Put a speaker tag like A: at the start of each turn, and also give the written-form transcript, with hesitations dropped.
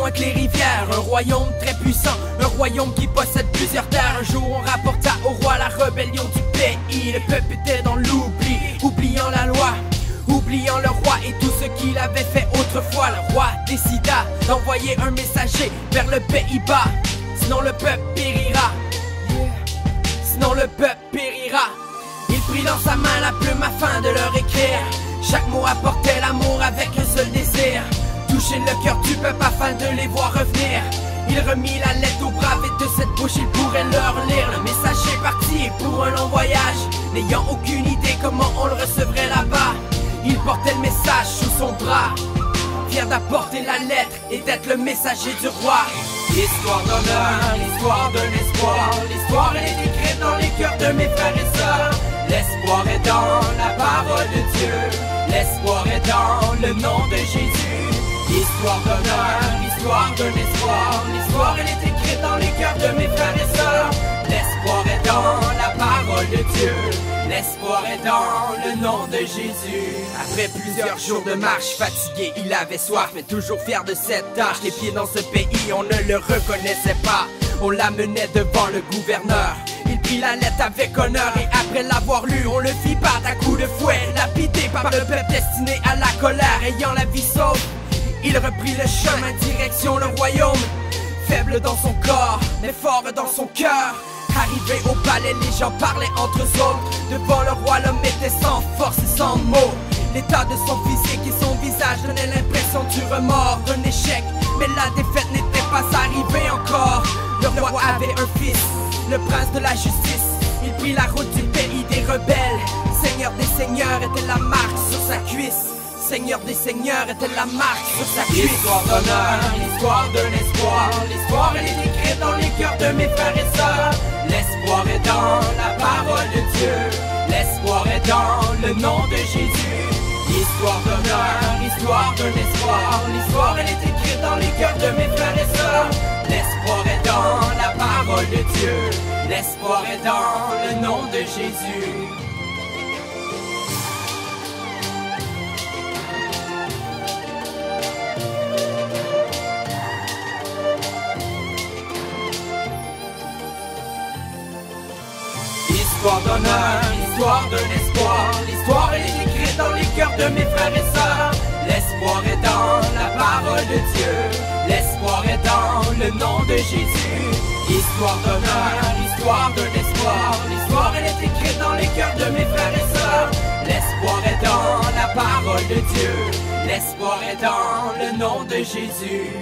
A: loin que les rivières. Un royaume très puissant, un royaume qui possède plusieurs terres. Un jour on rapporta au roi la rébellion du pays. Le peuple était dans l'oubli, oubliant la loi, oubliant le roi et tout ce qu'il avait fait autrefois. Le roi décida d'envoyer un messager vers le Pays-Bas. Sinon le peuple périra, sinon le peuple périra. Il prit dans sa main la plume afin de leur écrire. Chaque mot apportait l'amour avec un seul désir, toucher le cœur du peuple afin de les voir revenir. Il remit la lettre aux braves et de cette bouche il pourrait leur lire. Le messager partit pour un long voyage, n'ayant aucune idée comment on le recevrait là-bas. Il portait le message sous son bras, fier d'apporter la lettre et d'être le messager du roi. L'histoire d'honneur, l'histoire d'un espoir. L'histoire elle est écrite dans les cœurs de mes frères et sœurs. L'espoir est dans la parole de Dieu, l'espoir est dans le nom de Jésus. L'histoire d'honneur, l'histoire d'un espoir. L'histoire elle est écrite dans les cœurs de mes frères et sœurs. L'espoir est dans la parole de Dieu, l'espoir est dans le nom de Jésus. Après plusieurs jours de marche, fatigué, il avait soif, mais toujours fier de cette tâche. Les pieds dans ce pays, on ne le reconnaissait pas. On l'amenait devant le gouverneur. Il prit la lettre avec honneur et après l'avoir lu, on le fit battre à coups de fouet, lapidé par le peuple destiné à la colère. Ayant la vie sauve, il reprit le chemin direction le royaume. Faible dans son corps, mais fort dans son cœur. Arrivé au palais, les gens parlaient entre eux autres. Devant le roi, l'homme était sans force et sans mots. L'état de son physique et son visage donnait l'impression du remords, d'un échec. Mais la défaite n'était pas arrivée encore. Le roi avait un fils, le prince de la justice. Il prit la route du pays des rebelles. Seigneur des seigneurs était la marque sur sa cuisse. Seigneur des seigneurs était la marque sur sa cuisse. L'histoire d'honneur, l'histoire d'un espoir. L'histoire elle est écrite dans les cœurs de mes frères et sœurs. L'espoir est dans la parole de Dieu, l'espoir est dans le nom de Jésus. L'histoire d'honneur, l'histoire d'un espoir. L'histoire elle est écrite dans les cœurs de mes frères et sœurs. L'espoir est dans la parole de Dieu, l'espoir est dans le nom de Jésus. L'histoire d'honneur, l'histoire d'un espoir. L'histoire elle est écrite dans les cœurs de mes frères et sœurs. L'espoir est dans la parole de Dieu, l'espoir est dans le nom de Jésus. L'histoire d'honneur, l'histoire d'un espoir. L'histoire elle est écrite dans les cœurs de mes frères et sœurs. L'espoir est dans la parole de Dieu, l'espoir est dans le nom de Jésus.